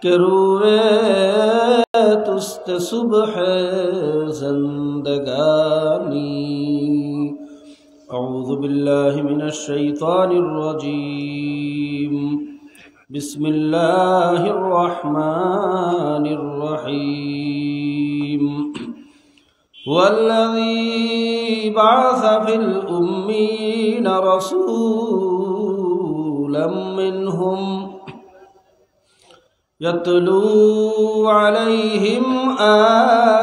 کہ روئے تست صبح زندگانی اعوذ باللہ من الشیطان الرجیم بسم اللہ الرحمن الرحیم والذی بعث فی الأمین رسولا منہم يتلو عليهم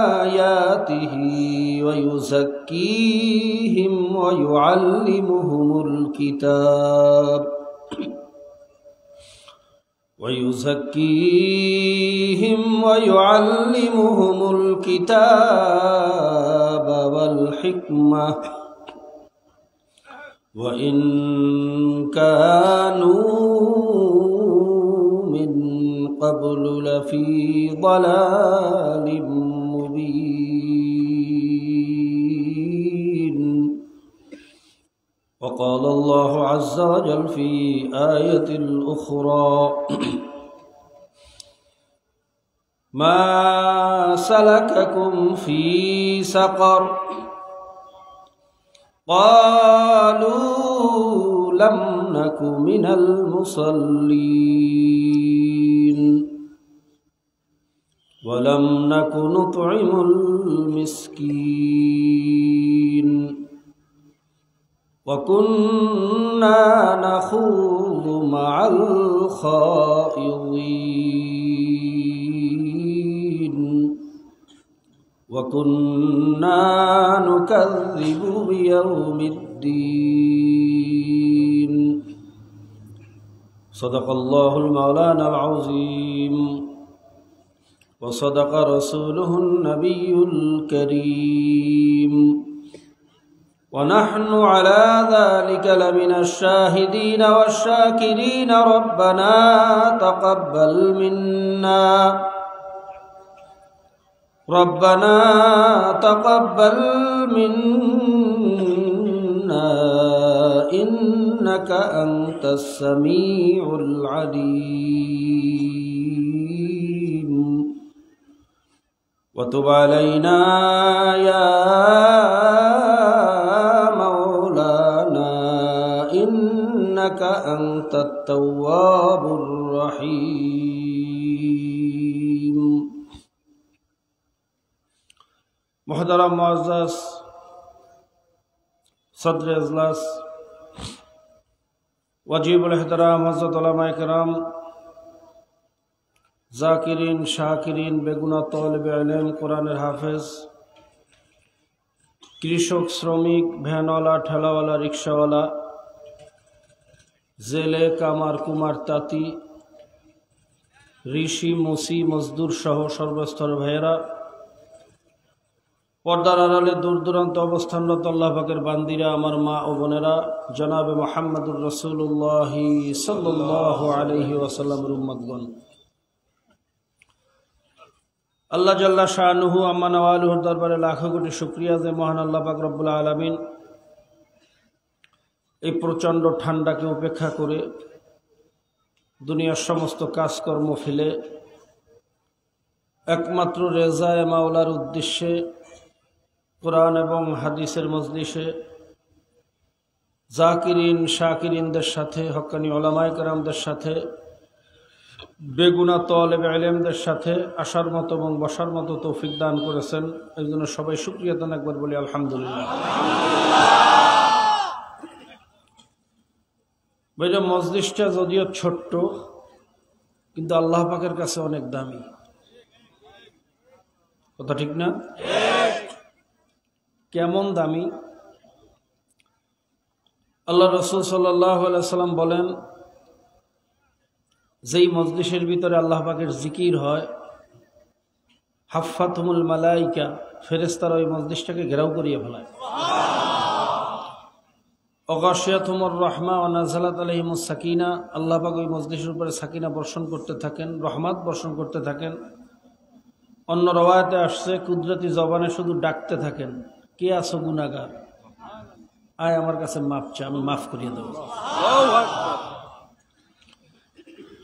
آياته ويزكيهم ويعلمهم الكتاب والحكمة وإن كانوا قبل لفي ضلال مبين وقال الله عز وجل في آية الأخرى ما سلككم في سقر قالوا لم نك من المصلين ولم نك نطعم المسكين وكنا نخوض مع الخائضين وكنا نكذب بيوم الدين صدق الله المولانا العظيم وصدق رسوله النبي الكريم ونحن على ذلك لمن الشاهدين والشاكرين ربنا تقبل منا إنك أنت السميع العليم وتب علينا يا مولانا إنك أنت التواب الرحيم محترم معزز صدر اجلاس वजीब एहतराम हज़रत उलमा किराम जाकिरीन शाकिरीन बेगुना तौलिब इल्म कुरानेर हाफेज कृषक श्रमिक भ्यानवाला ठेलावाला रिक्शावाला जेले कामार कुमार ताती ऋषि मुसी मजदूर सह सर्वस्तरेर भाइयेरा पर्दार आড়ালে दूर दूरान्त अवस्थानरत आल्लाह पाकेर बान्दिरा आमार मा ओ बोनेरा जनाबे मुहम्मदुर रसूलुल्लाह सल्लल्लाहु आलैहि वसल्लमेर उम्मतगण अल्लाह जल्ला शानुहु अम्मा नवालुहुर दरबारे लाखो कोटी शुक्रिया जे महान आल्लाह पाक रब्बुल आलामीन এই প্রচণ্ড ঠান্ডাকে উপেক্ষা করে দুনিয়ার সমস্ত কাজকর্ম ফেলে একমাত্র রেজায়ে মাওলার উদ্দেশ্যে कुरान एवं हादिसेर मजलिसे जाकिरीन शाकिरीनदेर साथे हक्कानी उलामाए केरामदेर साथे बेगुना तलेबे इल्मदेर साथे आसार मतो एवं बसार मतो तौफिक दान करेছেন एजন্য सबाई शुक्रिया दान एकबार बोली आलহামদুলিল্লাহ। भाइरा मजलिसटा যদিও ছোট্ট কিন্তু আল্লাহ পাকের কাছে অনেক দামি, কথা ঠিক না? কেমন দামি? আল্লাহ রসুল সাল্লাল্লাহু আলাইহি সাল্লাম বলেন, যেই মজলিসের ভিতরে আল্লাহ পাকের জিকির হয় হাফাতুমুল মালাইকা, ফেরেশতারা ওই মজলিসটাকে ঘেরাও করিয়ে ফেলায়। অগাশিয়াতুমুর রাহমা ওয়া নাযালাত আলাইহিমুস সাকিনা, আল্লাহ পাক ওই মজলিসের উপরে সাকিনা বর্ষণ করতে থাকেন, রহমত বর্ষণ করতে থাকেন। অন্য রওয়ায়াতে আসছে কুদরতি জবানে শুধু ডাকতে থাকেন, কে আছো গুনাহগার, আয় আমার কাছে মাফ চা, আমি মাফ করিয়ে দেব।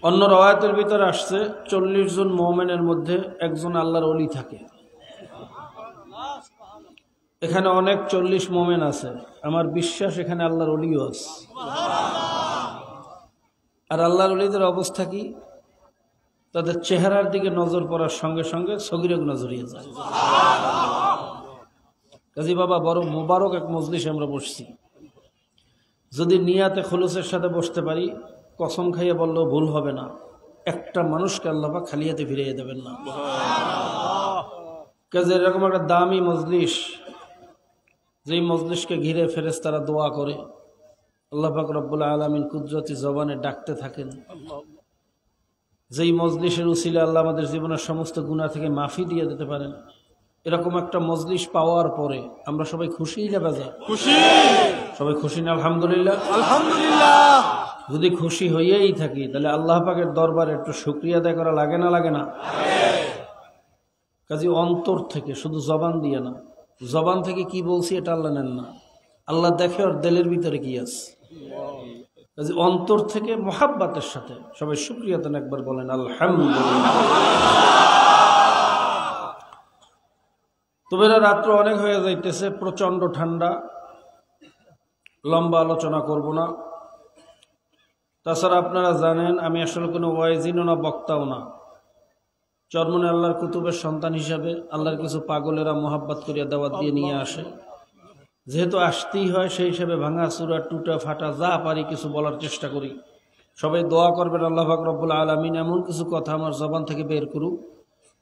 অন্য রওয়ায়াতের ভিতরে আসছে 40 জন মুমিনের মধ্যে একজন আল্লাহর ওলি থাকে। এখানে অনেক 40 মুমিন আছে, আমার বিশ্বাস এখানে আল্লাহর ওলিও আছে। আর আল্লাহর ওলিদের অবস্থা কি? তাদের চেহারার দিকে নজর পড়ার সঙ্গে সঙ্গে সগীরা গুনাহ জড়িয়ে যায়। কাজী বাবা বড় মোবারক এক মজলিসে আমরা বসছি। যদি নিয়াতে খুলুসের সাথে বসতে পারি, কসম খাইয়ে বললেও ভুল হবে না, একটা মানুষকে আল্লাহ পাক খালি হাতে ফিরিয়ে দেবেন না। কাজে এরকম একটা দামি মজলিস, যেই মজলিসকে ঘিরে ফেরেশতারা দোয়া করে, আল্লাহ পাক রব্বুল আলামিন কুদরতি জবানে ডাকতে থাকেন, যেই মজলিসের উসিলে আল্লাহ আমাদের জীবনের সমস্ত গুনাহ থেকে মাফি দিয়ে দিতে পারেন, এরকম একটা মজলিস পাওয়ার পরে আমরা সবাই খুশি না বাজা? খুশি। সবাই খুশি না? আলহামদুলিল্লাহ। আলহামদুলিল্লাহ। যদি খুশি হইয়াই থাকি তাহলে আল্লাহ পাকের দরবারে একটু শুকরিয়া আদায় করা লাগে না? লাগে না? কাজে অন্তর থেকে, শুধু জবান দিয়ে না, জবান থেকে কি বলছি এটা আল্লাহ নেন না, আল্লাহ দেখে ওর দিলের ভিতরে কি আছে। কাজে অন্তর থেকে মোহাব্বতের সাথে সবাই শুকরিয়া দেন, একবার বলেন আলহামদুলিল্লাহ। তবে রাত্র অনেক হয়ে যাইতেছে, প্রচন্ড ঠান্ডা, লম্বা আলোচনা করব না। তাছাড়া আপনারা জানেন আমি আসলে কোনো ওয়াইজিনও না, বক্তাও না। চরমনে আল্লাহর কুতুবের সন্তান হিসাবে আল্লাহর কিছু পাগলেরা মোহাব্বত করিয়া দাওয়াত দিয়ে নিয়ে আসে, যেহেতু আসতেই হয় সেই হিসাবে ভাঙা চূড়া টুটা ফাটা যা পারি কিছু বলার চেষ্টা করি। সবাই দোয়া করবেন আল্লাহ পাক রব্বুল আলামিন এমন কিছু কথা আমার জবান থেকে বের করুক,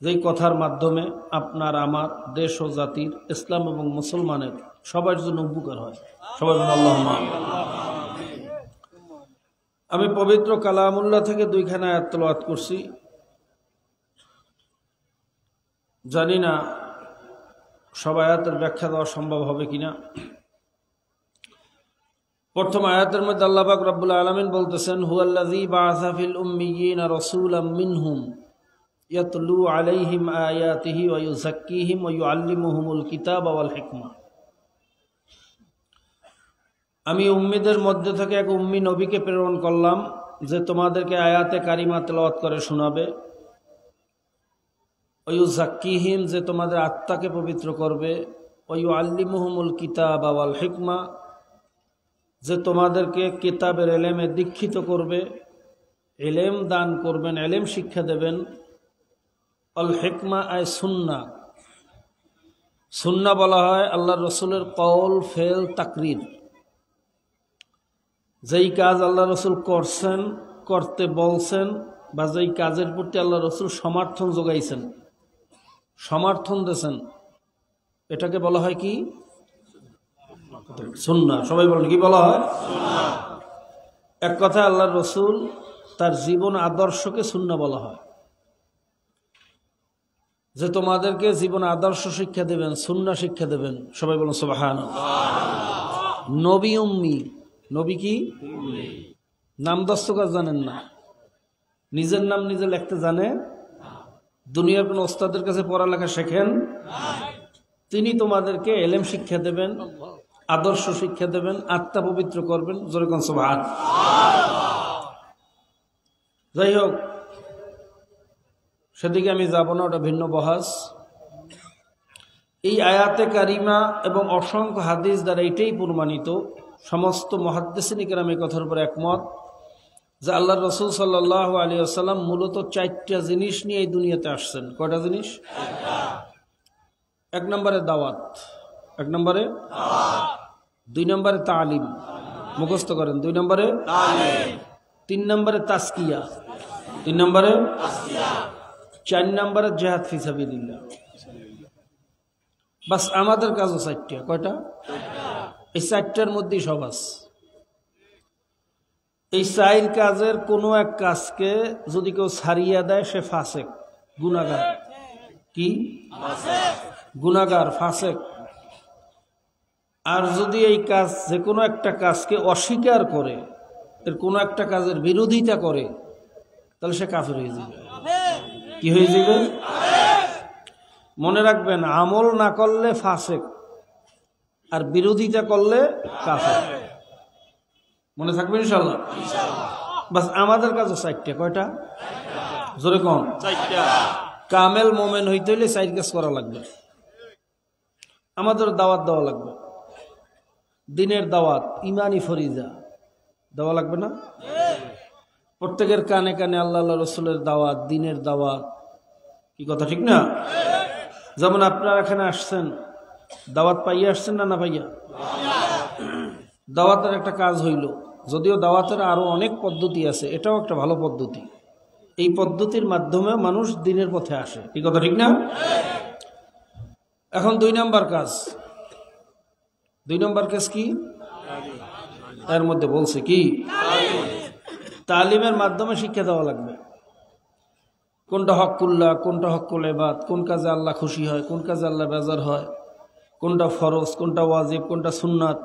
যেই কথার মাধ্যমে আপনার আমার দেশ ও জাতির, ইসলাম এবং মুসলমানের সবার জন্য উপকার হয়। সবাই বলেন আল্লাহুম্মা আমিন। আমি পবিত্র কালামুল্লাহ থেকে 2খানা আয়াত তেলাওয়াত করছি। জানি না সব আয়াতের ব্যাখ্যা দেওয়া সম্ভব হবে কিনা। প্রথম আয়াতের মধ্যে আল্লাহ পাক রব্বুল আলামিন বলতেছেন, হুয়াল্লাযী বাআসা ফিল উম্মিয়িনা রাসূলাম মিনহুম ইয়াতলু আলাইহিম আয়াতিহি ওয়া ইউযাক্কিহিম ওয়া ইউআল্লিমুহুমুল কিতাবা ওয়াল হিকমা। আমি উম্মীদের মধ্যে থেকে এক উম্মী নবীকে প্রেরণ করলাম, যে তোমাদেরকে আয়াতে কারিমা তেলাওয়াত করে শোনাবে, ওয়া ইউযাক্কিহিম, যে তোমাদের আত্মাকে পবিত্র করবে, ওয়া ইউআল্লিমুহুমুল কিতাবা ওয়াল হিকমা, যে তোমাদেরকে কিতাবের ইলমে দীক্ষিত করবে, ইলম দান করবেন, ইলম শিক্ষা দেবেন। আল হিকমা আয় সুন্নাহ। সুন্নাহ বলা হয় আল্লাহর রসুলের কওল, ফেল, তাকরির। যেই কাজ আল্লাহ রসুল করছেন, করতে বলছেন, বা যেই কাজের প্রতি আল্লাহ রসুল সমর্থন যোগাইছেন, সমর্থন দিয়েছেন, এটাকে বলা হয় কি? সুন্নাহ। সবাই বলেন কি বলা হয়? এক কথা আল্লাহর রসুল তার জীবন আদর্শকে সুন্নাহ বলা হয়। যে তোমাদেরকে জীবন আদর্শ শিক্ষা দেবেন, সুন্নাহ শিক্ষা দেবেন। সবাই বলুন সুবহানাল্লাহ। নবী উম্মি। নবী কি? নাম দস্তকার জানেন না, নিজের নাম নিজে লিখতে জানে, দুনিয়ার কোন ওস্তাদের কাছে পড়ালেখা শেখেন, তিনি তোমাদেরকে ইলম শিক্ষা দেবেন, আদর্শ শিক্ষা দেবেন, আত্মা পবিত্র করবেন। জোরে কোন সুবহানাল্লাহ। যাই হোক, সেদিকে আমি যাব না, ওটা ভিন্ন বহাস। এই আয়াতে কারিমা এবং অসংখ্য হাদিস দ্বারা এটাই প্রমাণিত, সমস্ত মুহাদ্দিসিন কিরাম এই কথার উপর একমত, যে আল্লাহর রাসূল সাল্লাল্লাহু আলাইহি ওয়াসাল্লাম মূলত 4টা জিনিস নিয়ে এই দুনিয়াতে আসছেন। কয়টা জিনিস? 1 নম্বরে দাওয়াত, 1 নম্বরে দাওয়াত, 2 নম্বরে তালিম, মুখস্থ করেন, 2 নম্বরে তালিম, 3 নম্বরে তাসকিয়া, 3 নম্বরে তাসকিয়া, 4 নম্বরে জিহাদ ফি সাবিলিল্লাহ। বাস আমাদের কাজও 4টা। কয়টা? এই 4টার মধ্যেই সব আছে। এই 4 কাজের কোনো এক কাজকে যদি কেউ ছাড়িয়ে দেয়, সে ফাসেক, গুনাহগার। কি? গুনাহগার, ফাসেক। আর যদি এই কাজ, যে কোনো একটা কাজকে অস্বীকার করে, এর কোনো একটা কাজের বিরোধিতা করে, তাহলে সে কাফের হয়ে যাবে। কি হয়ে যাবে? মনে রাখবেন, আমল না করলে ফাসেক, আর বিরোধিতা করলে কাফের। মনে থাকবে ইনশাআল্লাহ। বাস আমাদের কাজও 4টা। কয়টা? জোরে কোন? 4টা। কামেল মোমেন হইতে হইলে 4 কাজ করা লাগবে। আমাদের দাওয়াত দেওয়া লাগবে, দিনের দাওয়াত, ইমানি ফরিজা দেওয়া লাগবে না? প্রত্যেকের কানে কানে আল্লাহ আল্লাহ রসুলের দাওয়াত, দিনের দাওয়াত। কি কথা ঠিক না? যেমন আপনারা এখানে আসছেন, দাওয়াত পাইয়া আসছেন না পাইয়া? দাওয়াতের একটা কাজ হইল, যদিও দাওয়াতের আরো অনেক পদ্ধতি আছে, এটাও একটা ভালো পদ্ধতি। এই পদ্ধতির মাধ্যমে মানুষ দিনের পথে আসে। কি কথা ঠিক না? এখন 2 নম্বর কাজ। 2 নম্বর কাজ কি? এর মধ্যে বলছে কি? তালিমের মাধ্যমে শিক্ষা দেওয়া লাগবে। কোনটা হকুল্লাহ, কোনটা হকুল ইবাদ, কোন কাজে আল্লাহ খুশি হয়, কোন কাজে আল্লাহ বেজার হয়, কোনটা ফরজ, কোনটা ওয়াজিব, কোনটা সুন্নাত।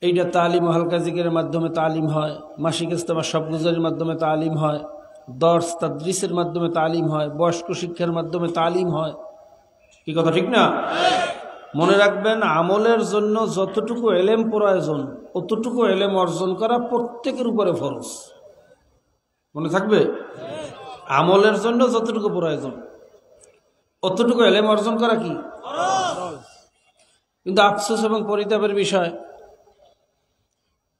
এইটা তালিম ও হালকা জিকিরের মাধ্যমে তালিম হয়, মাসিক ইজতেমা সবগুজারির মাধ্যমে তালিম হয়, দর্স তাদরিসের মাধ্যমে তালিম হয়, বয়স্ক শিক্ষার মাধ্যমে তালিম হয়। কি কথা ঠিক না? মনে রাখবেন, আমলের জন্য যতটুকু এলেম প্রয়োজন অতটুকু এলেম অর্জন করা প্রত্যেকের উপরে ফরজ। মনে থাকবে, আমলের জন্য যতটুকু প্রয়োজন অতটুকু এলেম অর্জন করা কি ফরজ। কিন্তু আফসোস এবং পরিতাপের বিষয়,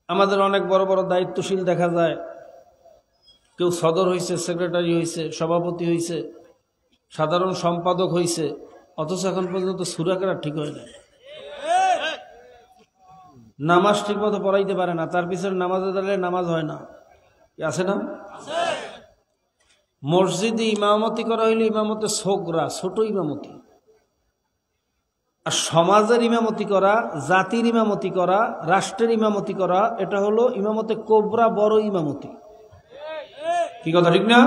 আমাদের অনেক বড় বড় দায়িত্বশীল দেখা যায়, কেউ সদর হয়েছে, সেক্রেটারি হয়েছে, সভাপতি হয়েছে, সাধারণ সম্পাদক হয়েছে, অথচ এখন পর্যন্ত সূরা কেরাত ঠিক হয় না, নামাজ ঠিক মতো পড়াইতে পারে না, তার পিছনে নামাজে দাঁড়ালে নামাজ হয় না। আছে না? মসজিদে ইমামতি করা হইলে ইমামতে সোগরা, ছোট ইমামতি। আর সমাজের ইমামতি করা, জাতির ইমামতি করা, রাষ্ট্রের ইমামতি করা, এটা হলো ইমামতে কোবরা, বড় ইমামতি। কি কথা ঠিক না?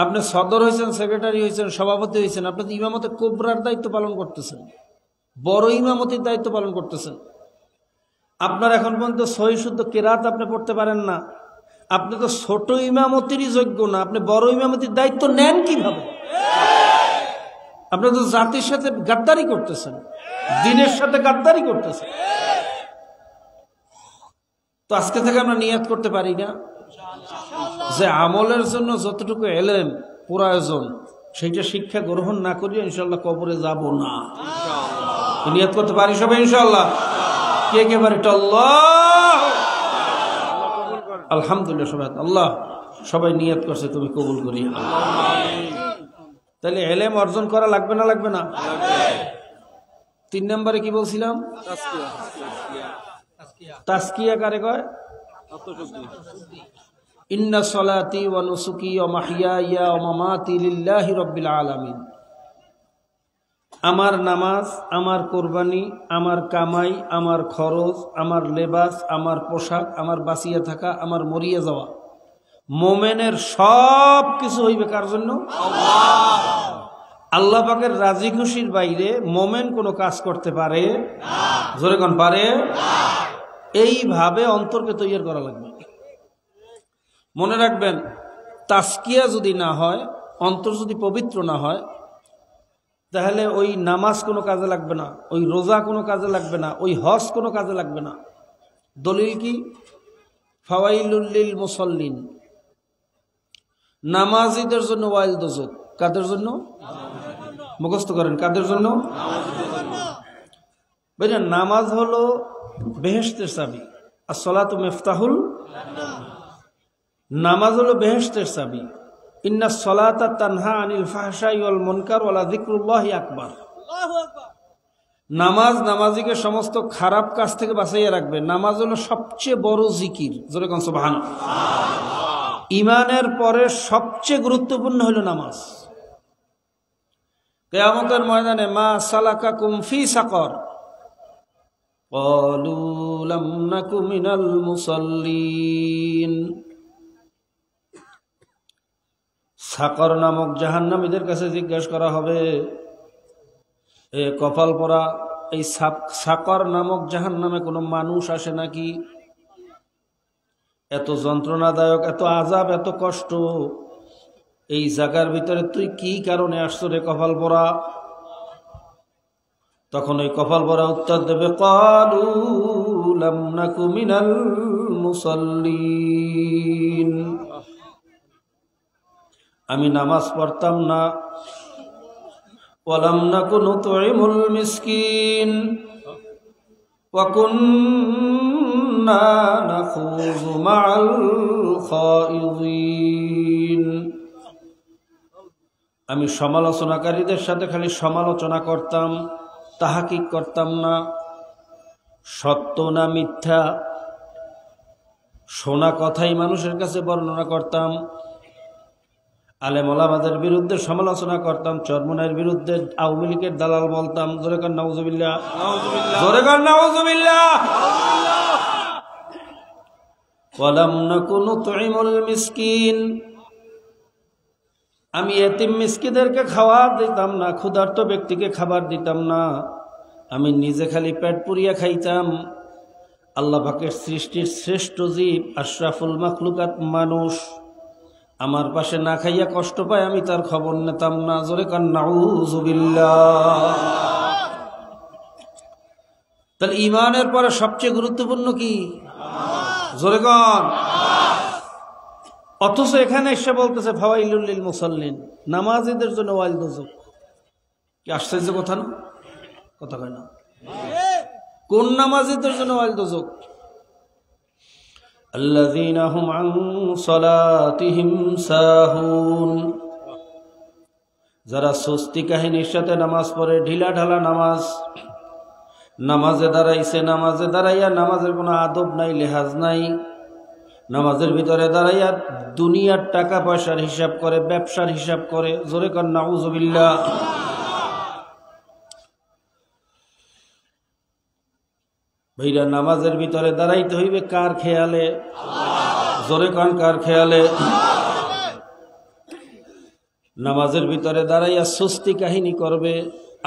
আপনি সদর হয়েছেন, সেক্রেটারি হয়েছেন, সভাপতি হয়েছেন, আপনি তো ইমামতে কোবরার দায়িত্ব পালন করতেছেন, বড় ইমামতির দায়িত্ব পালন করতেছেন। আপনার এখন পর্যন্ত সহি শুদ্ধ কেরাত আপনি পড়তে পারেন না, আপনি তো ছোট ইমামতিরই যোগ্য না, আপনি বড় ইমামতির দায়িত্ব নেন কিভাবে? আপনি তো জাতির সাথে গাদ্দারি করতেছেন, দিনের সাথে গাদ্দারি করতেছেন। তো আজকে থেকে আমরা নিয়াত করতে পারি না যে আমলের জন্য যতটুকু এলেম প্রয়োজন সেইটা শিক্ষা গ্রহণ না করি ইনশাল্লাহ কবরে যাব না। নিয়াত করতে পারি সবাই ইনশাল্লাহ? কে কে পারি? আল্লাহ, আলহামদুলিল্লাহ। সবাই আল্লাহ, সবাই নিয়াত করছে, তুমি কবুল করি। তাহলে এলেম অর্জন করা লাগবে না লাগবে না? 3 নম্বরে কি বলছিলাম? তাজকিয়া কারে কয়? ইন্না সলাতি ওয়া নুসুকি ওয়া মাহইয়ায়া ওয়া মামাতি লিল্লাহি রাব্বিল আলামিন। আমার নামাজ, আমার কোরবানি, আমার কামাই, আমার খরচ, আমার লেবাস, আমার পোশাক, আমার বাঁচিয়ে থাকা, আমার মরিয়া যাওয়া, মোমেনের সব কিছু হইবে কার জন্য? আল্লাহ পাকের রাজি খুশির বাইরে মোমেন কোনো কাজ করতে পারে? জোরে কোন পারে? এইভাবে অন্তরকে তৈরি করা লাগবে। মনে রাখবেন, তাজকিয়া যদি না হয়, অন্তর যদি পবিত্র না হয়, তাহলে ওই নামাজ কোনো কাজে লাগবে না, ওই রোজা কোনো কাজে লাগবে না, ওই হজ কোনো কাজে লাগবে না। দলিল কি? ফাওয়াইলুল লিল মুসাল্লিন, নামাজীদের জন্য ওয়াইল দোজক। কাদের জন্য? মুখস্থ করেন, কাদের জন্য? বুঝলেন? নামাজ হলো বেহেশতের চাবি, আর সলাতু মিফতাহুল। নামাজ হলো বেহেশতের চাবি। ইন্না সলাতা তানহা আনিল ফাহশাই ওয়াল মুনকার ওয়া লাযিকরুল্লাহি আকবার। নামাজ নামাজিকে সমস্ত খারাপ কাজ থেকে বাঁচাইয়া রাখবে। নামাজ হলো সবচেয়ে বড় জিকির। জোরে কোন সুবহানাল্লাহ। ঈমানের পরে সবচেয়ে গুরুত্বপূর্ণ হলো নামাজ। কিয়ামতের ময়দানে মা সালাকাকুম ফি সাকর ক্বালু লাম নাকু মিনাল মুসাল্লিন। সাকর নামক জাহান্নামীদের কাছে জিজ্ঞাসা করা হবে, এ কপাল পরা, এই সাকর নামক জাহান্নামে কোনো মানুষ আসে নাকি? এত যন্ত্রণাদায়ক, এত আযাব, এত কষ্ট, এই জায়গার ভিতরে তুই কি কারণে আসছো রে কপাল পরা? তখন ওই কপাল পরা উত্তর দেবে, ক্বালু লাম নাকু মিনাল المصلين আমি নামাজ পড়তাম না ولم نكن نطعم المسكين وكنا نخوض مع الخائضين আমি সমালোচনাকারীদের সাথে খালি সমালোচনা করতাম, তাহাকিক করতাম না। সত্য না মিথ্যা শোনা কথাই মানুষের কাছে বর্ণনা করতাম। আলেম ওলামাদের বিরুদ্ধে সমালোচনা করতাম, চরমুনাইয়ের বিরুদ্ধে আওয়ামী লীগের দালাল বলতাম। জোরে কান নাউজুবিল্লাহ, জোরে কান নাউজুবিল্লাহ। ওয়ালাম নাকুন নুতঈমুল মিসকিন, আমি এতিম মিসকিনদেরকে খাবার দিতাম না, ক্ষুধার্ত ব্যক্তিকে খাবার দিতাম না। আমি নিজে খালি পেট পুরিয়া খাইতাম। আল্লাহ পাকের সৃষ্টির শ্রেষ্ঠ জীব আশরাফুল মাখলুকাত মানুষ আমার পাশে না খাইয়া কষ্ট পায়, আমি তার খবর নিতাম না। জোরে কান নাউযুবিল্লাহ। তাহলে ঈমানের পরে সবচেয়ে গুরুত্বপূর্ণ কি? জোরে কান। অথচ এখানে এসে বলতেছে ফাওয়াইলুল লিল মুসাল্লিন, নামাজীদের জন্য ওয়াইল দোজখ। কি আশ্চর্য কথা না? কথা কয় না? কোন নামাজীদের জন্য ওয়াইল দোজখ? আল্লাযীনা হুম আন সালাতিহিম সাহুন, যারা সুস্তি কাহিনীর সাথে নামাজ পড়ে, ঢিলা ঢালা নামাজ, নামাজে দাঁড়াইছে, নামাজে দাঁড়াইয়া নামাজের কোনো আদব নাই, লেহাজ নাই, নামাজের ভিতরে দাঁড়াইয়া দুনিয়ার টাকা পয়সার হিসাব করে, ব্যবসার হিসাব করে। জোরে কর নাউযুবিল্লাহ। ভাইরা, নামাজের ভিতরে দাঁড়াইতে হইবে কার খেয়ালে? জোরে কন কার খেয়ালে? নামাজের ভিতরে দাঁড়াইয়া সুস্তি কাহিনী করবে,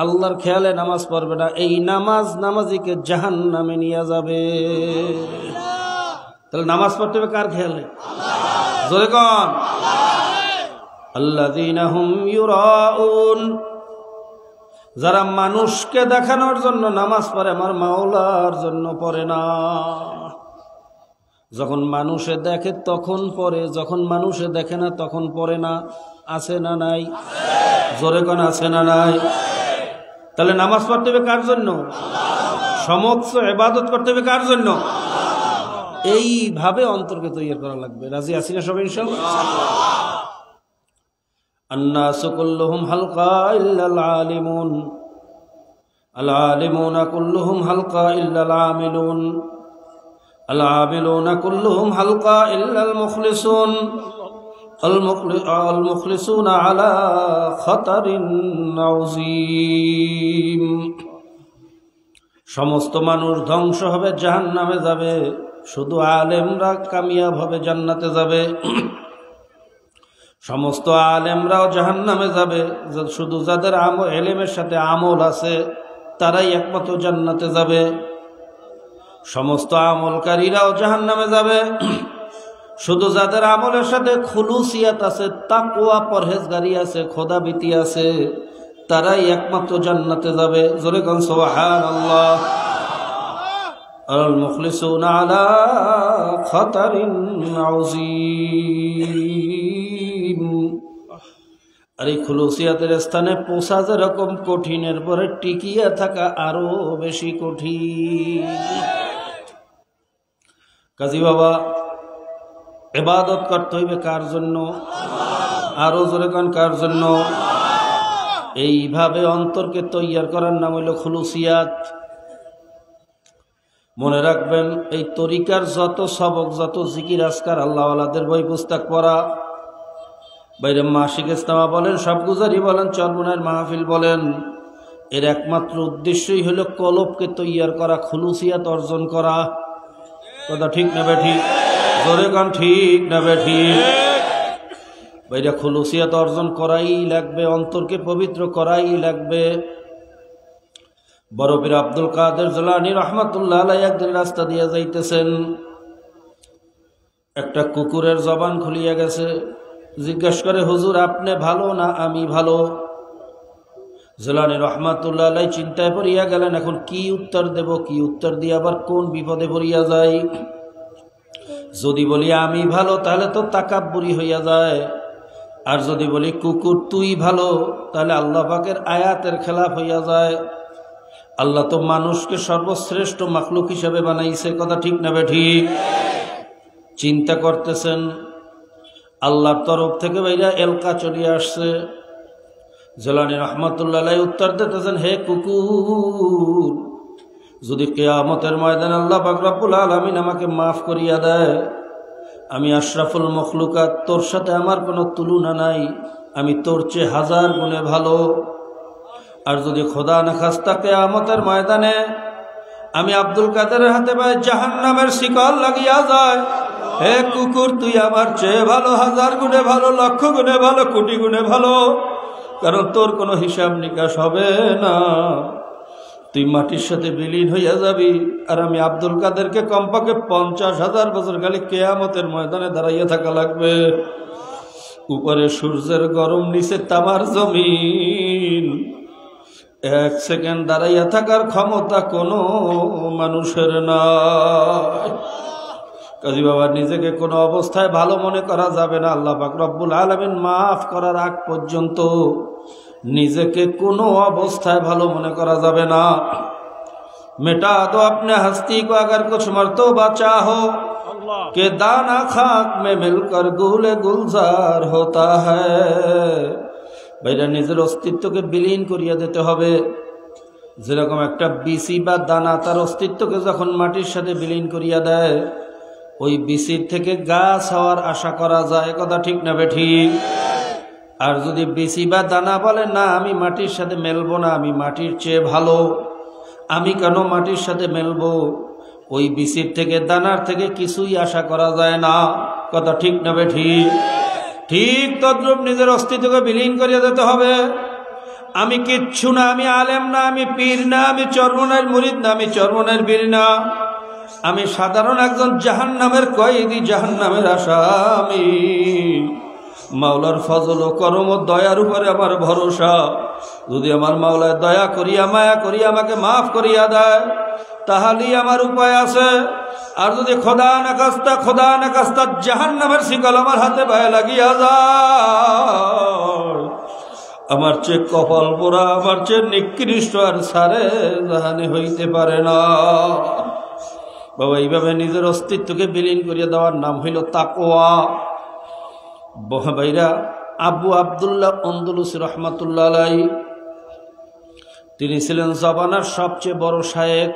আল্লাহর খেয়ালে নামাজ পড়বে না, এই নামাজ নামাজিকে জাহান্নামে নিয়ে যাবে। তাহলে নামাজ পড়তে হবে কার খেয়ালে? জোরে কন। আল্লাযীনা হুম ইউরাউন, যারা মানুষকে দেখানোর জন্য নামাজ পড়ে, আমার মাওলার জন্য পড়ে না। যখন মানুষে দেখে তখন পড়ে, যখন মানুষে দেখে না তখন পড়ে না। আছে না নাই? জোরে কোন আছে না নাই? তাহলে নামাজ পড়তে হবে কার জন্য? সমস্ত ইবাদত করতে হবে কার জন্য? এইভাবে অন্তরকে তৈরি করা লাগবে। রাজি আছি না সবাই ইনশাআল্লাহ? আন্নাসু কুল্লুহুম হালকা ইল্লাল আলিমুন, আল আলিমুনা কুল্লুহুম হালকা ইল্লাল আমিলুন, আল আমিলুনা কুল্লুহুম হালকা ইল্লাল মুখলিসুন, আল মুখলিসুনা আলা খাতারিন আযীম। সমস্ত মানুষ ধ্বংস হবে, জাহান্নামে যাবে, শুধু আলেমরা কামিয়াব হবে, জান্নাতে যাবে। সমস্ত আলেমরাও জাহান্নামে যাবে, শুধু যাদের এলেমের সাথে আমল আছে তারাই একমাত্র জান্নাতে যাবে। সমস্ত আমলকারীরাও জাহান্নামে যাবে, শুধু যাদের আমলের সাথে খুলুসিয়াত আছে, তাকওয়া পরহেজগারি আছে, খোদাভীতি আছে, তারাই একমাত্র জান্নাতে যাবে। জোরে কোন সুবহানাল্লাহ। আল মুখলিসুনা আলা খাতারিন আযীম। আর এই খুলুসিয়াতের স্থানে পৌঁছা যেরকম কঠিন, এরপরে টিকিয়ে থাকা আরো বেশি কঠিন। কাজী বাবা, ইবাদত করতে হইবে কার জন্য? আরো জোরে কোন কার জন্য? এইভাবে অন্তরকে তৈয়ার করার নাম হইল খুলুসিয়াত। মনে রাখবেন, এই তরিকার যত সবক, যত জিকির আজকার, আল্লাহওয়ালাদের বই পুস্তক পড়া, বাইরে মাসিক ইস্তেমা বলেন, সবগুজারি বলেন, চরমুনাইয়ের মাহফিল বলেন, এর একমাত্র উদ্দেশ্যই হলো কলবকে তৈয়ার করা, খুলুসিয়াত অর্জন করা। কথা ঠিক না বেঠিক? জোরে গান ঠিক না বেঠিক? বাইরে খুলুসিয়াত অর্জন করাই লাগবে, অন্তরকে পবিত্র করাই লাগবে। বড় পীর আব্দুল কাদের জিলানী রাহমাতুল্লাহ আলাইহি একদিন রাস্তা দিয়ে যাইতেছেন, একটা কুকুরের জবান খুলিয়া গেছে। জিজ্ঞাসা করে, হুজুর আপনি ভালো না আমি ভালো? জিলানী রাহমাতুল্লাহ আলাইহি চিন্তায় পড়িয়া গেলেন, এখন কি উত্তর দেব, কি উত্তর দিয়ে আবার কোন বিপদে পড়িয়া যাই। যদি বলি আমি ভালো তাহলে তো তাকাব্বুরি হইয়া যায়, আর যদি বলি কুকুর তুই ভালো তাহলে আল্লাহ পাকের আয়াতের খেলাফ হইয়া যায়। আল্লাহ তো মানুষকে সর্বশ্রেষ্ঠ মাখলুক হিসেবে বানাইছে, কথা ঠিক না বেঠিক? চিন্তা করতেছেন আল্লাহর তরফ থেকে ভাইরা এলকা চলিয়ে আসছে। জিলানী রাহমাতুল্লাহ আলাইহি উত্তর দিতেছেন, হে কুকুর, যদি কিয়ামতের ময়দানে আল্লাহ পাক রব্বুল আলামিন আমাকে মাফ করিয়া দেয়, আমি আশরাফুল মখলুকাত, তোর সাথে আমার কোনো তুলনা নাই, আমি তোর চেয়ে 1000 গুণে ভালো। আর যদি খোদা না খাস্তা কিয়ামতের ময়দানে আমি আব্দুল কাদেরের হাতে পায়ে জাহান্নামের শিকল লাগিয়া যায়, হে কুকুর তুই আমার চেয়ে ভালো, 1000 গুণে ভালো, লক্ষ গুণে ভালো, কোটি গুণে ভালো, কারণ তোর কোনো হিসাব নিকাশ হবে না, তুই মাটির সাথে বিলীন হইয়া যাবি। আর আমি আব্দুল কাদেরকে কমপক্ষে 50,000 বছর খালি কিয়ামতের ময়দানে দাঁড়াইয়া থাকা লাগবে। উপরে সূর্যের গরম, নিচে তামার জমিন, 1 সেকেন্ড দাঁড়াইয়া থাকার ক্ষমতা কোনো মানুষের নাই। কাজী বাবা, নিজেকে কোনো অবস্থায় ভালো মনে করা যাবে না। আল্লাহ পাক রব্বুল আলামিন মাফ করার আগ পর্যন্ত নিজেকে কোনো অবস্থায় ভালো মনে করা যাবে না। मिटा दो अपने हस्ती को अगर कुछ मर्तबा चाहो के दाना खाक में मिलकर गुले गुलजार होता है। ভাইরা, নিজের অস্তিত্বকে বিলীন করিয়া দিতে হবে। যেরকম একটা বিসি বা দানা তার অস্তিত্বকে যখন মাটির সাথে বিলীন করিয়া দেয়, ওই বিসির থেকে গাছ হওয়ার আশা করা যায়, কথা ঠিক না বেঠিক? আর যদি বিসি বা দানা বলে না আমি মাটির সাথে মেলবো না, আমি মাটির চেয়ে ভালো, আমি কেন মাটির সাথে মেলবো, ওই বিসির থেকে দানার থেকে কিছুই আশা করা যায় না, কথা ঠিক না বেঠিক? ঠিক তদ্রূপ নিজের অস্তিত্বকে বিলীন করিয়া দিতে হবে। আমি কিচ্ছু না, আমি আলেম না, আমি পীর না, আমি চরমনের মুরিদ না, আমি চরমনের বীর না, আমি সাধারণ একজন জাহান্নামের কয়েদি, জাহান্নামের আসামি। মাওলার ফজল ও করম ও দয়ার উপরে আমার ভরসা। যদি আমার মাওলায় দয়া করিয়া মায়া করিয়া আমাকে মাফ করিয়া দেয়, তাহলেই আমার উপায় আছে। আর যদি খোদা না কাস্তা জাহান্নামের শিকল আমার হাতে পায়ে লাগিয়া যায়, আমার চেয়ে কপাল পোড়া, আমার চেয়ে নিকৃষ্ট আর সারে জাহানে হইতে পারে না। বাবা, এইভাবে নিজের অস্তিত্বকে বিলীন করিয়া দেওয়ার নাম হইল তাকওয়া। ভাইরা, আবু আবদুল্লাহ আন্দলুসী রহমাতুল্লাহ আলাইহি, তিনি ছিলেন জবানার সবচেয়ে বড় শায়েখ।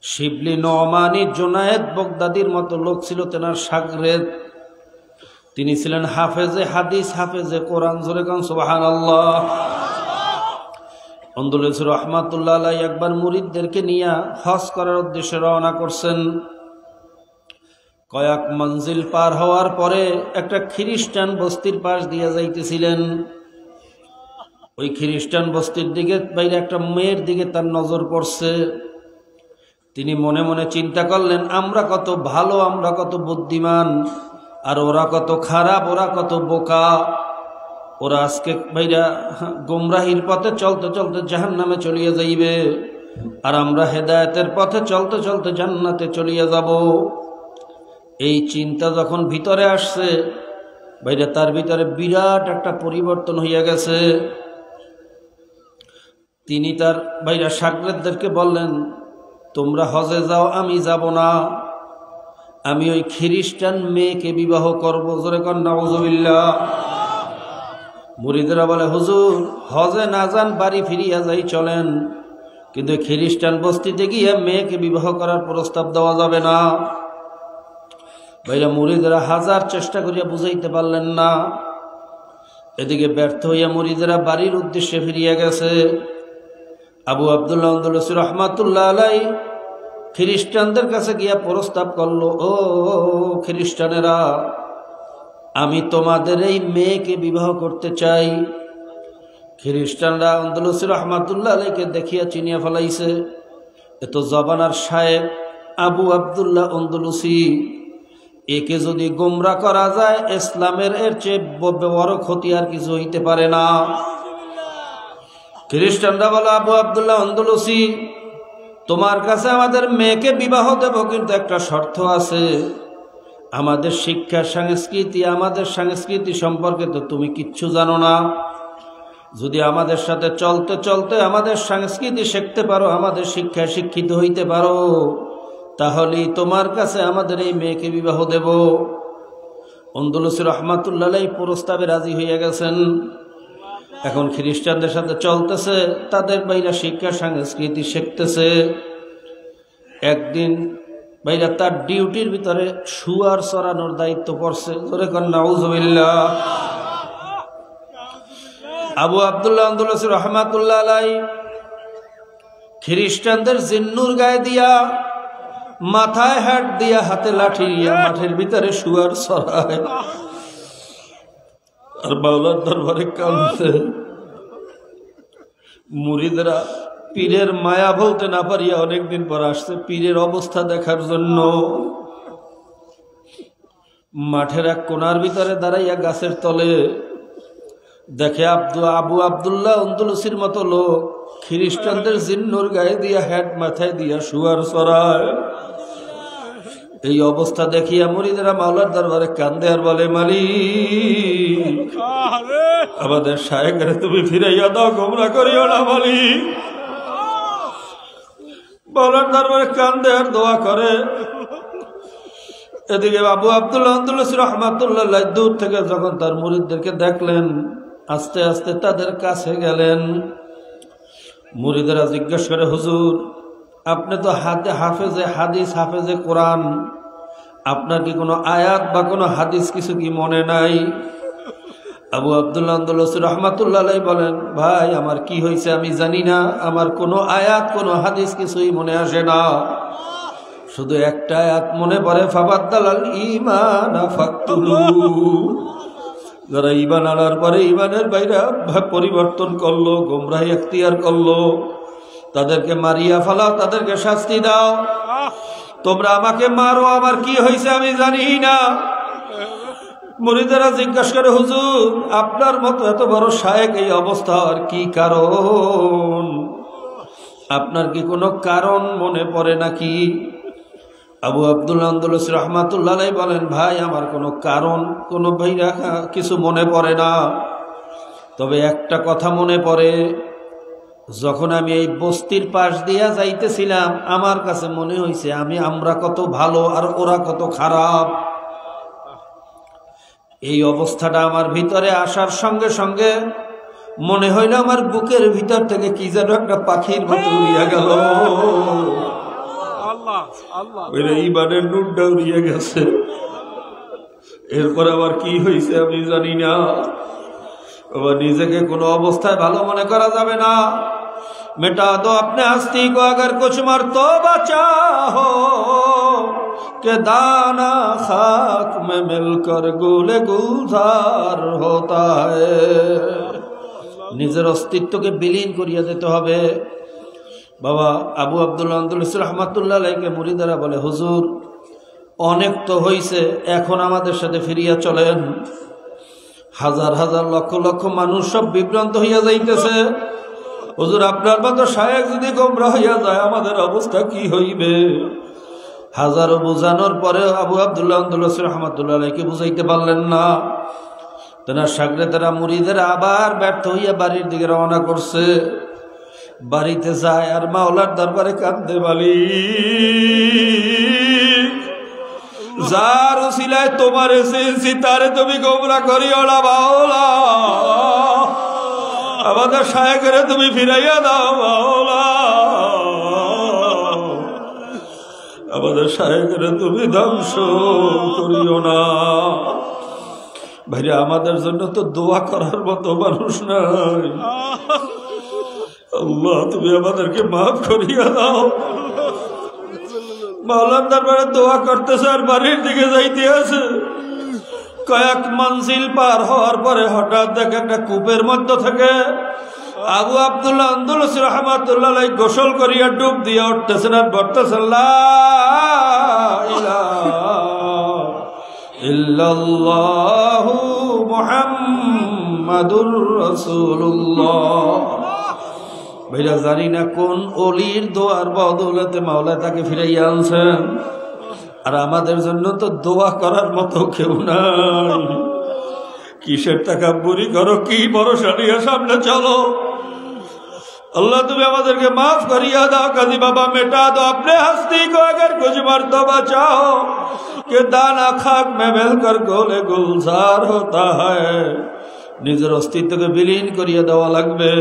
শিবলি, নোমানি, জুনায়েদ, বগদাদির মতো লোক ছিল তেনার শাগরেদ। তিনি ছিলেন হাফেজে হাদিস, হাফেজে কোরআন। জোরে কান সুবহানাল্লাহ। আন্দলুসী রহমাতুল্লাহ আলাইহি একবার মুরিদদেরকে নিয়ে হজ করার উদ্দেশ্যে রওনা করছেন। কয়েক মঞ্জিল পার হওয়ার পরে একটা খ্রিস্টান বস্তির পাশ দিয়ে যাইতেছিলেন। ওই খ্রিস্টান বস্তির দিকে বাইরে একটা মেয়ের দিকে তার নজর পড়ছে। তিনি মনে মনে চিন্তা করলেন, আমরা কত ভালো, আমরা কত বুদ্ধিমান, আর ওরা কত খারাপ, ওরা কত বোকা। ওরা আজকে ভাইরা গোমরাহির পথে চলতে চলতে জাহান্নামে চলিয়ে যাইবে, আর আমরা হেদায়েতের পথে চলতে চলতে জান্নাতে চলিয়ে যাব। এই চিন্তা যখন ভিতরে আসছে ভাইরা, তার ভিতরে বিরাট একটা পরিবর্তন হইয়া গেছে। তিনি তার ভাইরা শাগরেদদেরকে বললেন, তোমরা হজে যাও, আমি যাব না, আমি ওই খ্রিস্টান মেয়েকে বিবাহ করব। জোরে কর নাউযুবিল্লাহ। মুরিদেরা বলে, হুজুর হজে না যান, বাড়ি ফিরিয়া যাই চলেন, কিন্তু খ্রিস্টান বস্তিতে গিয়ে মেয়েকে বিবাহ করার প্রস্তাব দেওয়া যাবে না। ভাইরা, মুরিদেরা হাজার চেষ্টা করিয়া বুঝাইতে পারলেন না। এদিকে ব্যর্থ হইয়া মুরিদেরা বাড়ির উদ্দেশ্যে ফিরিয়া গেছে। আবু আবদুল্লাহ আন্দলুসী রহমাতুল্লাহ আলাইহি খ্রিস্টানদের কাছে গিয়া প্রস্তাব করলো, ও খ্রিস্টানেরা, আমি তোমাদের এই মেয়েকে বিবাহ করতে চাই। খ্রিস্টানরা আন্দলুসী রহমাতুল্লাহ আলাইহিকে দেখিয়া চিনিয়া ফেলাইছে, এত জবানার শায়েখ আবু আবদুল্লাহ আন্দলুসী, একে যদি গোমরা করা যায়, ইসলামের এর চেয়ে বড় ক্ষতি আর কিছু হইতে পারে না। খ্রিস্টানরা বলে, আবু আবদুল্লাহ আন্দলুসী, তোমার কাছে আমাদের মেয়েকে বিবাহ দেব, কিন্তু একটা শর্ত আছে, আমাদের শিক্ষা সংস্কৃতি সম্পর্কে তো তুমি কিচ্ছু জানো না। যদি আমাদের সাথে চলতে চলতে আমাদের সংস্কৃতি শিখতে পারো, আমাদের শিক্ষায় শিক্ষিত হইতে পারো, তাহলেই তোমার কাছে আমাদের এই মেয়েকে বিবাহ দেব। আন্দলুসি রহমাতুল্লাহ আলাইহি প্রস্তাবে রাজি হয়ে গেছেন। এখন খ্রিস্টানদের সাথে চলতেছে, তাদের বাইরা শিক্ষা সংস্কৃতি শিখতেছে। একদিন বাইরা তার ডিউটির ভিতরে শুয়ার চড়ানোর দায়িত্ব পড়ছে। জোরে কর নাউজুবিল্লাহ। আবু আব্দুল্লাহ আন্দলুসি রহমাতুল্লাহ আলাইহি খ্রিস্টানদের জিন্নুর গায়ে দিয়া, মাথায় হাত দিয়া, হাতে লাঠি দিয়া মাঠের ভিতরে শুয়ার চড়ায় আর মাওলার দরবারে কাঁদছে। মুরিদরা পীরের মায়া বলতে না পারিয়া অনেকদিন পর আসছে পীরের অবস্থা দেখার জন্য। মাঠের এক কোনার ভিতরে দাঁড়াইয়া গাছের তলে দেখে আবু আব্দুল্লাহ আন্দলুসির মতো লোক খ্রিস্টানদের জিন্নুর গায়ে দিয়া, হেড মাথায় দিয়া শুয়ার চড়ায়। এই অবস্থা দেখিয়া মুরিদরা মাওলার দরবারে কান্দে আর বলে, মালিক আমাদের শায়েখরে তুমি ফিরাইয়া দাও, গোমরাহ করিও না মালিক। মাওলার দরবারে কান্দে আর দোয়া করে। এদিকে আবু আব্দুল্লাহ আন্দলুসি রাহমাতুল্লাহ আলাইহি দূর থেকে যখন তার মুরিদদেরকে দেখলেন, আস্তে আস্তে তাদের কাছে গেলেন। মুরিদরা জিজ্ঞেস করে, হুজুর আপনি তো হাফেজে হাদিস, হাফেজে কোরআন, আপনার কি কোনো আয়াত বা কোনো হাদিস কিছু কি মনে নাই? আবু আব্দুল্লাহ আন্দলুসি রাহমাতুল্লাহ আলাইহি বলেন, ভাই আমার কি হয়েছে আমি জানি না, আমার কোনো আয়াত কোনো হাদিস কিছুই মনে আসে না, শুধু একটা আয়াত মনে পড়ে, ফাবাদ্দালাল ঈমানা ফাকতুলু। যারা ঈমান আনার পরে ঈমানের বাইরে পরিবর্তন করলো, গোমরাহি এখতিয়ার করলো, তাদেরকে মারিয়া ফেলাও, তাদেরকে শাস্তি দাও। তোমরা আমাকে মারো, আমার কি হয়েছে আমি জানি না। মুরিদেরা জিজ্ঞাসা করে, হুজুর আপনার মতো এত বড় শায়েখ এই অবস্থা আর কি কারণ? আপনার কি কোনো কারণ মনে পড়ে নাকি? আবু আব্দুল্লাহ আন্দলুসি রাহমাতুল্লাহ আলাইহি বলেন, ভাই আমার কোনো কারণ, কোনো ভাইরা কিছু মনে পড়ে না, তবে একটা কথা মনে পড়ে। যখন আমি এই বস্তির পাশ দিয়া যাইতেছিলাম, আমার কাছে মনে হয়েছে আমরা কত ভালো আর ওরা কত খারাপ। এই অবস্থাটা আমার ভিতরে আসার সঙ্গে সঙ্গে মনে হইল আমার বুকের ভিতর থেকে কি যেন একটা পাখির মতো উড়িয়া গেল। ঈমানের নূরটা উড়িয়ে গেছে। এরপর আবার কি হয়েছে আমি জানি না। আবার নিজেকে কোনো অবস্থায় ভালো মনে করা যাবে না। मिटा दो अपने हस्ती को अगर कुछ मर्तबा चाहो कि दाना खाक में मिलकर गुले गुलजार होता है। নিজের অস্তিত্বকে বিলীন করিয়া দিতে হবে। বাবা আবু আব্দুল্লাহ আন্দলুসি রাহমাতুল্লাহ আলাইহি মুরিদারা বলে, হুজুর অনেক তো হইছে, এখন আমাদের সাথে ফিরিয়া চলেন। হাজার হাজার লক্ষ লক্ষ মানুষ সব বিভ্রান্ত হইয়া যাইতেছে। হুজুর আপনার মতো শায়েখ যদি গোমরাহ হইয়া যায় আমাদের অবস্থা কি হইবে? হাজারো বোঝানোর পরে আবু আব্দুল্লাহ আন্দলুসি রাহমাতুল্লাহ আলাইহি বুঝাইতে পারলেন না। তেনার শাগরেদেরা মুরিদেরা আবার ব্যর্থ হইয়া বাড়ির দিকে রওনা করছে। বাড়িতে যায় আর মাওলার দরবারে কাঁদে, মালিক যার উসিলায় তোমার এসেছি তারে তুমি গোমরাহ করিও না মাওলা, আমাদের শায়েখরে তুমি ফিরাইয়া দাও মাওলা, আমাদের শায়েখরে তুমি ধ্বংস করিও না। ভাইরা আমাদের জন্য তো দোয়া করার মতো মানুষ নাই। আল্লাহ তুমি আমাদেরকে মাফ করিয়া দাও। মাওলার দরবারে দোয়া করতেছে আর বাড়ির দিকে যাইতে আছে। কয়েক মঞ্জিল পার হওয়ার পরে হঠাৎ দেখে একটা কূপের মধ্য থেকে আবু আব্দুল্লাহ আন্দলুসি রাহমাতুল্লাহ আলাইহি গোসল করিয়া ডুব দিয়া উঠতেছেন আর বলতেছেন, লা ইলাহা ইল্লাল্লাহু মুহাম্মাদুর রাসূলুল্লাহ। ভাইরা জানি না কোন ওলির দোয়ার বদৌলতে মাওলা তাকে ফিরাইয়া আনছেন। আর আমাদের জন্য তো দোয়া করার মতো কেউ নাই। কিসের তাকাব্বুরি করো, কি ভরসা নিয়ে সামনে চলো? अल्लाह तुम्हें আমাদের के माफ करिया दो, कभी बाबा मिटा दो अपने हस्ती को, अगर कुछ मर्तबा चाहो कि दाना खाक में मिलकर गोले गुलजार होता है। নিজের অস্তিত্বকে বিলীন করিয়া দেওয়া লাগবে।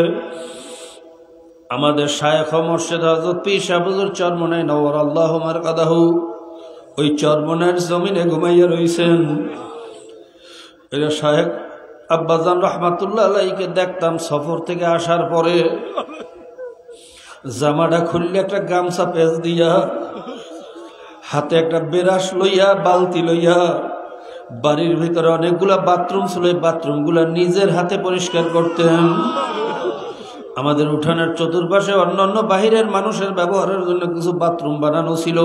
আমাদের শায়েখ মুর্শিদ হযরত পীর সাহেব হুজুর চরমনাই নওয়ার আল্লাহু মারকাদাহু ওই চরমনার জমিনে ঘুমাইয়া রইছেন। এরা শায়েখ আব্বাজান রহমাতুল্লাহ আলাইহিকে দেখতাম সফর থেকে আসার পরে জামাটা খুললে একটা গামছা পেঁচ দিয়া, হাতে একটা বেরাস লইয়া, বালতি লইয়া, বাড়ির ভিতরে অনেকগুলা বাথরুম ছিল, বাথরুমগুলা নিজের হাতে পরিষ্কার করতেন। আমাদের উঠানের চতুর্পাশে অন্যান্য বাহিরের মানুষের ব্যবহারের জন্য কিছু বাথরুম বানানো ছিল,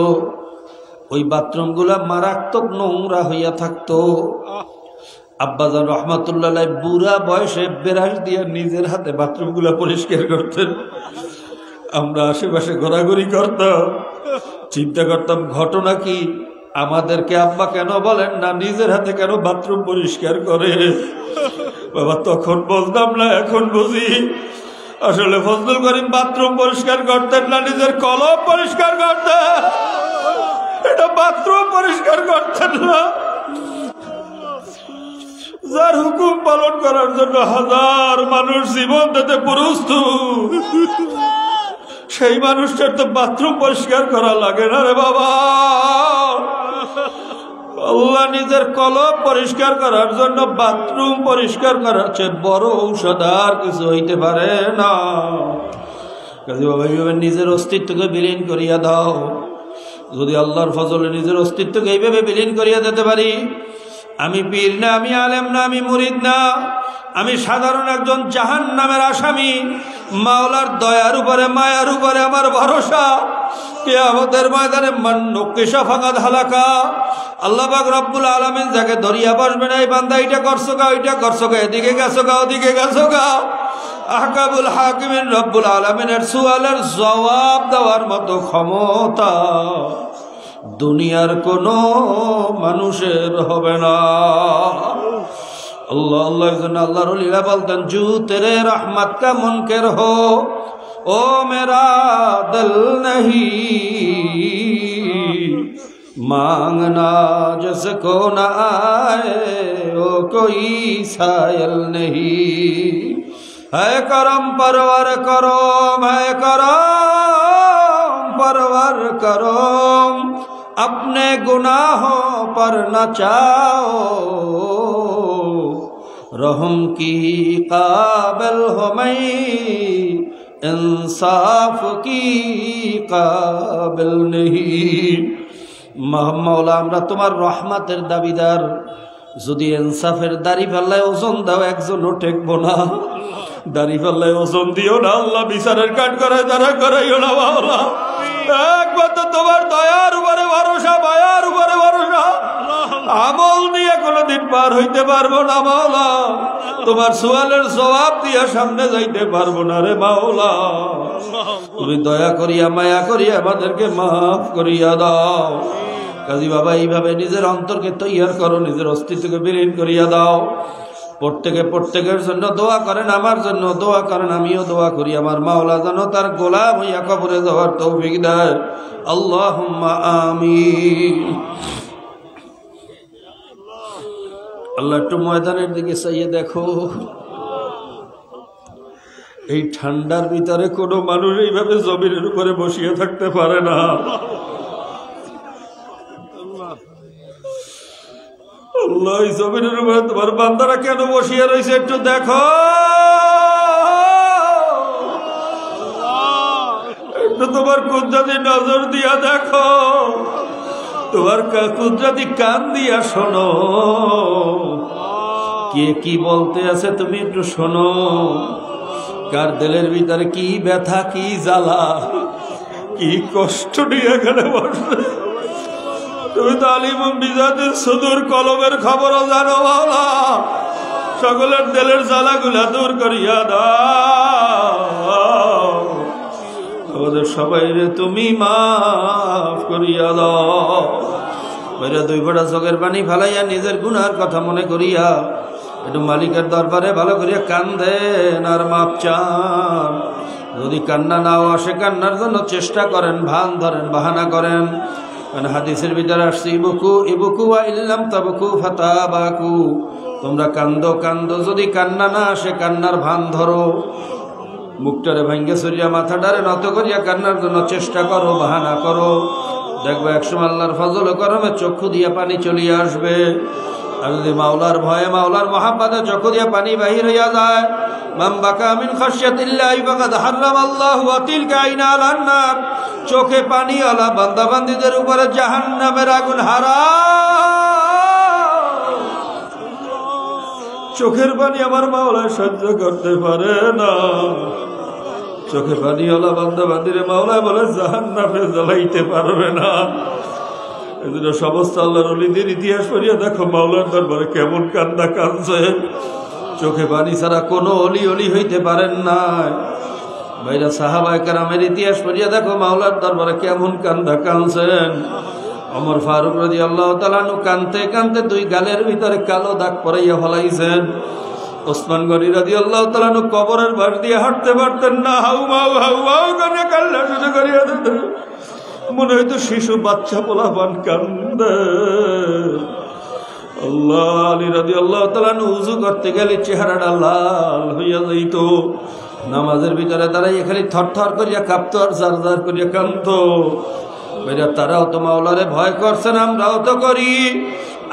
ওই বাথরুমগুলা মারাত্মক নোংরা হইয়া থাকতো। আব্বাজান রহমাতুল্লাহ আলাইহি বুড়া বয়সে বেরাস দিয়া নিজের হাতে বাথরুমগুলা পরিষ্কার করতেন। আমরা আশেপাশে ঘোরাঘুরি করতাম, চিন্তা করতাম ঘটনা কি, আমাদেরকে আব্বা কেন বলেন না নিজের হাতে কেন বাথরুম পরিষ্কার করে? বাবা তখন বুঝতাম না, এখন বুঝি। আসলে ফজলুল করিম বাথরুম পরিষ্কার করতেন না, নিজের কলম পরিষ্কার করতেন, এটা বাথরুম পরিষ্কার করতেন না। যার হুকুম পালন করার জন্য হাজার মানুষ জীবন দিতে প্রস্তুত, সেই মানুষটার তো বাথরুম পরিষ্কার করা লাগে না রে বাবা। আল্লাহ নিজের কলব পরিষ্কার করার জন্য বাথরুম পরিষ্কার করার চেয়ে বড় ঔষধ আর কিছু হইতে পারে না। কাজে বাবা এইভাবে নিজের অস্তিত্বকে বিলীন করিয়া দাও। যদি আল্লাহর ফজলে নিজের অস্তিত্বকে এইভাবে বিলীন করিয়া দিতে পারি, আমি পীর না, আমি আলেম না, আমি মুরিদ না, আমি সাধারণ একজন জাহান্নামের আসামি। মাওলার দয়ার উপরে, মায়ার উপরে আমার ভরসা। কিয়ামতের ময়দানে মান নুকিশা ফাকাদ হালাকা। আল্লাহ পাক রব্বুল আলামিন যাকে ধরিয়া বসবেন, এই বান্দা এটা করছো গা, ওইটা করছো গা, এদিকে গেছো গা, ওদিকে গেছো গা। আহকামুল হাকিমিন রব্বুল আলামিনের সুয়ালের জবাব দেওয়ার মতো ক্ষমতা দুনিয়ার কোনো মানুষের হবে না। अल्लाह अल्लाह अल्लाह रलीला बोलते जू तेरे रहमत का मुनकर हो ओ मेरा दिल नहीं मांगना जिसको न आए ओ कोई सायल नहीं है करम परवर करो है करम परवर करो अपने गुनाहों पर न चाओ रहम की काबिल हो मैं इंसाफ की काबिल नहीं। मौला আমরা তোমার রহমতের দাবিদার, যদি ইনসাফের দাড়ি পাল্লায় ওজন দাও একজনও ঠেকবো না। দাড়ি পাল্লায় ওজন দিও না আল্লাহ, বিচারের কাঠ করে যারা করাইও না মাওলা। একবার তো তোমার দয়ার উপরে ভরসা, মায়ার উপরে ভরসা। আমল দিয়ে কোনোদিন পার হইতে পারবো না মাওলা, তোমার সুয়ালের জবাব দিয়ে সামনে যাইতে পারবো না রে মাওলা। তুমি দয়া করিয়া মায়া করিয়া আমাদেরকে মাফ করিয়া দাও। কাজী বাবা এইভাবে নিজের অন্তরকে তৈয়ার করো, নিজের অস্তিত্বকে বিলীন করিয়া দাও। প্রত্যেকের জন্য দোয়া করেন, আমার জন্য দোয়া করেন, আমিও দোয়া করি আমার মাওলা যেন তার গোলাম হইয়া কবরে যাওয়ার তৌফিক দেয়। আল্লাহুম্মা আমিন। আল্লাহ একটু ময়দানের দিকে চাইয়ে দেখো, এই ঠান্ডার ভিতরে কোনো মানুষ এইভাবে জমিনের উপরে বসিয়ে থাকতে পারে না। আল্লাহ এই জমিনের উপরে তোমার বান্দারা কেন বসিয়ে রয়েছে একটু দেখো, একটু তোমার কুদরতি নজর দিয়া দেখো, তোমার কুদরতি কান দিয়া শোনো, কে কি বলতে আছে তুমি একটু শোনো। কার দিলের ভিতরে কি ব্যথা, কি জ্বালা, কি কষ্ট নিয়ে এখানে বসে। তুমি তো আলিমুম বিজাতির সুদূর কলমের খবরও জানো মাওলা, সকলের দিলের জ্বালাগুলা দূর করিয়া দাও। আমাদের সবাই রে তুমি মাফ করিয়া দাও। কইরা দুই ফোঁটা চোখের পানি ফেলাইয়া নিজের গুনার কথা মনে করিয়া একটু মালিকের দরবারে ভালো করিয়া কান্দেন আর মাপ চান। যদি কান্না নাও আসে কান্নার জন্য চেষ্টা করেন, ভান ধরেন, বাহানা করেন। কারণ হাদিসের ভিতরে আসছে ইবুকু ওয়া ইল্লাম তাবকু ফাতাবাকু, তোমরা কান্দো কান্দো, যদি কান্না না আসে কান্নার ভান ধরো। মুখটারে ভাঙ্গে সরিয়া মাথাটারে নত করিয়া কান্নার জন্য চেষ্টা করো, বাহানা করো। দেখবো একসময় আল্লাহর ফজল ও করমে চক্ষু দিয়া পানি চলিয়ে আসবে। আর যদি মাওলার ভয়ে মাওলার মহাব্বতে চক্ষু দিয়া পানি বাহির হইয়া যায়, মান বাকা মিন খাশিয়াতিল্লাহি ফাকাদ হারামাল্লাহু তিলকা আইনালান নার, চোখে পানি আলা বান্দা বান্দীদের উপরে জাহান্নামের আগুন হারাম। চোখের পানি আমার মাওলা সহ্য করতে পারে না। চোখে পানি আলা বান্দা বান্দিরে মাওলা বলে জাহান্নামে জ্বালাইতে পারবে না। এজন্য সমস্ত আল্লাহর ওলিদের ইতিহাস পড়িয়া দেখো মাওলার দরবারে কেমন কান্না কাঁদছে। চোখে পানি ছাড়া কোনো অলি হইতে পারেন না। ভাইরা সাহাবায়ে কেরামের ইতিহাস পড়িয়া দেখো মাওলার দরবারে কেমন কান্দা কাঁদছেন। ওমর ফারুক রাদিয়াল্লাহু তাআলা আনহু কাঁদতে কাঁদতে দুই গালের ভিতরে কালো দাগ পরাইয়া ফলাইছেন। ওসমান গনি রাদিয়াল্লাহু তাআলা আনহু কবরের পাশ দিয়ে হাঁটতে পারতেন না, হাউমাউ হাউমাউ করে কান্না শুরু করিয়া দিতেন। মনে হয়তো শিশু বাচ্চা পোলাপান কান্দে। আল্লাহ আলী রাদিয়াল্লাহু তাআলা আনহু উযু করতে গেলে চেহারাটা লাল হইয়া যাইত। নামাজের ভিতরে দাঁড়াইয়া খালি থরথর করিয়া কাঁপতো আর জারজার করিয়া কাঁদতো। ভাইরা তারাও তো মাওলারে ভয় করছেন, আমরাও তো করি।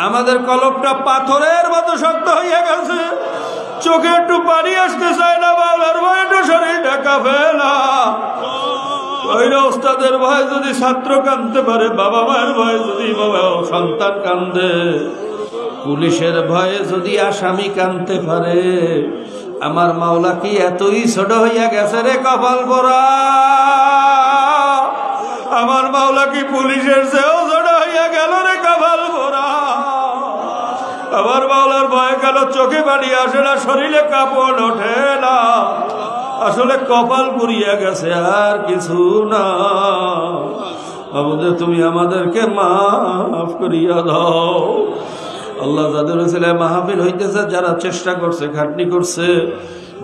আমাদের কলবটা পাথরের মতো শক্ত হইয়া গেছে, চোখে একটু পানি আসতে চায় না। মাওলার ভয় একটু শরীরটা কাঁপে না। ওইরা ওস্তাদের ভয় যদি ছাত্র কাঁদতে পারে, বাবা মায়ের ভয় যদি বাবা সন্তান কান্দে, পুলিশের ভয়ে যদি আসামি কাঁদতে পারে, আমার মাওলা কি এতই ছোট হইয়া গেছে রে কপাল পোড়া? আমার মাওলা কি পুলিশের চেয়েও ছোট হইয়া গেল রে কপাল পোড়া? আমার মাওলার ভয় গেল চোখে পানি আসে না, শরীরে কাঁপন ওঠে না, আসলে কপাল পুড়িয়া গেছে আর কিছু না। বাবুদের তুমি আমাদেরকে মাফ করিয়া দাও। আল্লাহ যাদের ছেলে মাহফিল হইতেছে, যারা চেষ্টা করছে, খাটনি করছে,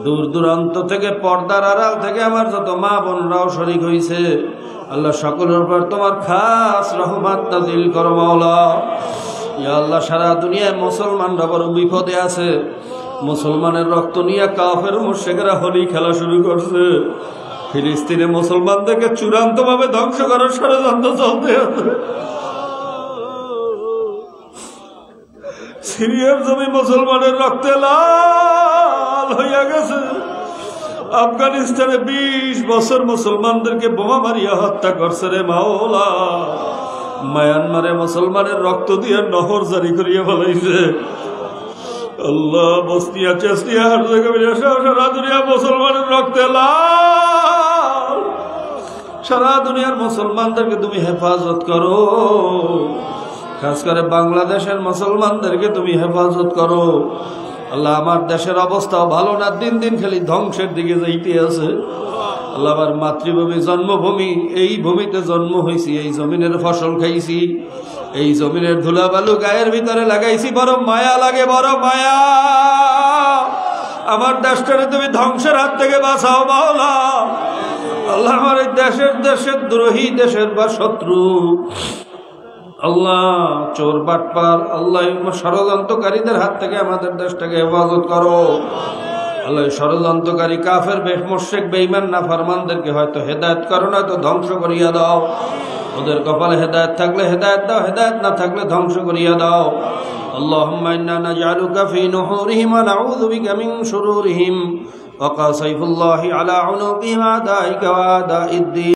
দূর দূরান্ত থেকে, পর্দার আড়াল থেকে আমার যত মা বোনরাও শরীক হইছে, আল্লাহ সকলের উপর তোমার খাস রহমত নাযিল করো মাওলা। ইয়া আল্লাহ, সারা দুনিয়ায় মুসলমানরা বড় বিপদে আছে। মুসলমানের রক্ত নিয়ে কাফের মুশরিকরা হোলি খেলা শুরু করছে। ফিলিস্তিনে মুসলমানদেরকে চূড়ান্ত ভাবে ধ্বংস করার ষড়যন্ত্র চলতে আছে। সিরিয়ার জমি মুসলমানের রক্তে লাল হইয়া গেছে। আফগানিস্তানে 20 বছর মুসলমানদেরকে বোমা মারিয়া হত্যা করছে রে মাওলা। মায়ানমারে মুসলমানের রক্ত দিয়ে নহর জারি করিয়া ফেলাইছে। আল্লাহ, বসনিয়া চেচনিয়া হার্জেগোভিনা সারা দুনিয়া মুসলমানের রক্তে লাল। সারা দুনিয়ার মুসলমানদেরকে তুমি হেফাজত করো, খাস করে বাংলাদেশের মুসলমানদেরকে তুমি হেফাজত করো। আল্লাহ, আমার দেশের অবস্থাও ভালো না, দিন দিন খালি ধ্বংসের দিকে যাইতে আছে। আল্লাহ, আমার মাতৃভূমি জন্মভূমি, এই ভূমিতে জন্ম হয়েছি, এই জমিনের ফসল খাইছি, এই জমিনের ধুলা বালু গায়ের ভিতরে লাগাইছি, বড় মায়া লাগে, বড় মায়া। আমার দেশটারে তুমি ধ্বংসের হাত থেকে বাঁচাও মাওলা। আল্লাহ, আমার এই দেশের দ্রোহী, দেশের বা শত্রু, আল্লাহ চোর বাটপার, আল্লাহ ষড়যন্ত্রকারীদের হাত থেকে আমাদের দেশটাকে হেফাজত করো। আল্লাহ, ষড়যন্ত্রকারী কাফের মুশরিক বেঈমান নাফরমানদেরকে হয়তো হেদায়েত করো না, তো ধ্বংস করিয়া দাও। ওদের কপালে হেদায়েত থাকলে হেদায়েত দাও, হেদায়েত না থাকলে ধ্বংস করিয়া দাও। আল্লাহুম্মা ইন্না নাজআলুকা ফি নুহুরিহিম ওয়া নাউযু বিকা মিন শুরুরিহিম ওয়া কা সাইফুল্লাহি আলা উনুকিহিম আদাইকা ওয়া আদাইদ-দ্বীন।